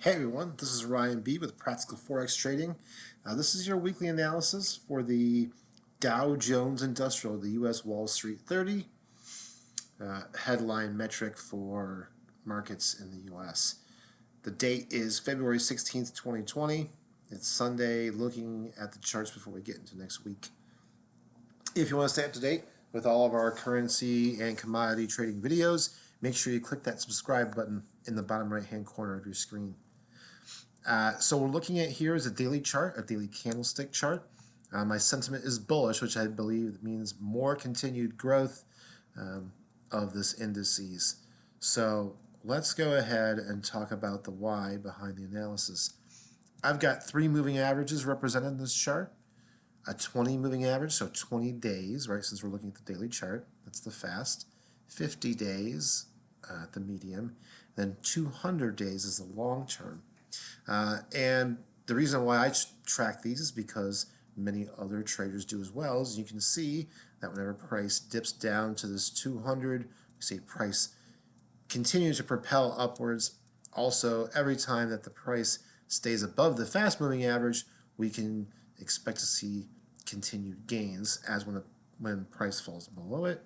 Hey everyone, this is Ryan B with Practical Forex Trading. This is your weekly analysis for the Dow Jones Industrial, the U.S. Wall Street 30 headline metric for markets in the U.S. The date is February 16th, 2020. It's Sunday, looking at the charts before we get into next week. If you want to stay up to date with all of our currency and commodity trading videos, make sure you click that subscribe button in the bottom right-hand corner of your screen. So we're looking at here is a daily chart, a daily candlestick chart. My sentiment is bullish, which I believe means more continued growth of this indices. So let's go ahead and talk about the why behind the analysis. I've got 3 moving averages represented in this chart. A 20 moving average, so 20 days, right, since we're looking at the daily chart. That's the fast. 50 days, the medium. Then 200 days is the long term. And the reason why I track these is because many other traders do as well. As you can see that whenever price dips down to this 200, you see price continues to propel upwards. Also, every time that the price stays above the fast moving average, we can expect to see continued gains, as when price falls below it,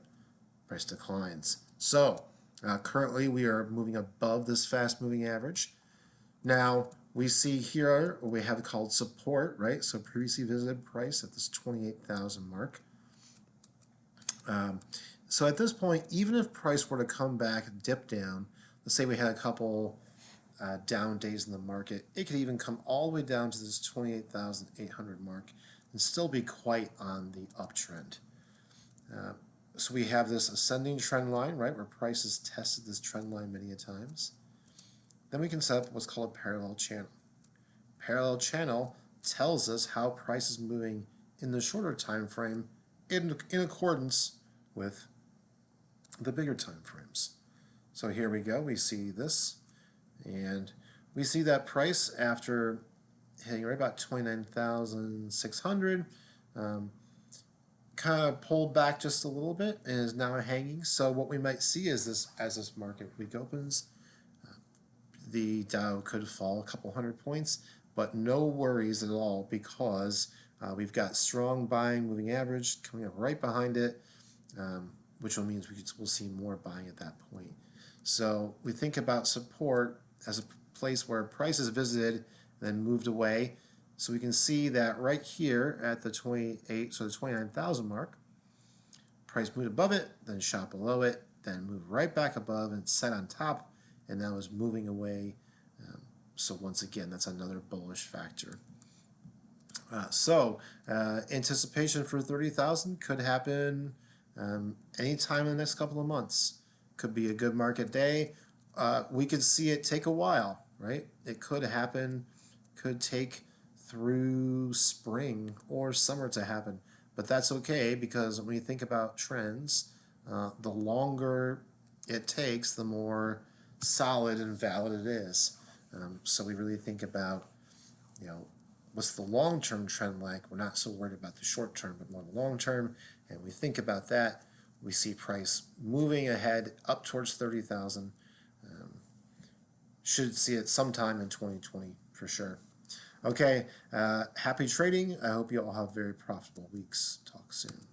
price declines. So currently we are moving above this fast moving average. Now we see here what we have called support, right? So previously visited price at this 28,000 mark. So at this point, even if price were to come back and dip down, let's say we had a couple down days in the market, it could even come all the way down to this 28,800 mark and still be quite on the uptrend. So we have this ascending trend line, right, where price has tested this trend line many a times. Then we can set up what's called a parallel channel. Parallel channel tells us how price is moving in the shorter time frame in accordance with the bigger time frames. So here we go, we see this, and we see that price after hitting right about 29,600 kind of pulled back just a little bit and is now hanging. So what we might see is this, as this market week opens, the Dow could fall a couple hundred points, but no worries at all, because we've got strong buying moving average coming up right behind it, which will mean we'll see more buying at that point. So we think about support as a place where price is visited, then moved away. So we can see that right here at the 29,000 mark, price moved above it, then shot below it, then moved right back above and set on top, and now is moving away. So once again, that's another bullish factor. Anticipation for 30,000 could happen anytime in the next couple of months. Could be a good market day. We could see it take a while, right? It could happen, could take through spring or summer to happen, but that's okay, because when you think about trends, the longer it takes, the more solid and valid it is. So we really think about, what's the long-term trend like? We're not so worried about the short term, but more the long term. And we think about that, we see price moving ahead up towards 30,000. Should see it sometime in 2020 for sure. Okay, happy trading. I hope you all have very profitable weeks. Talk soon.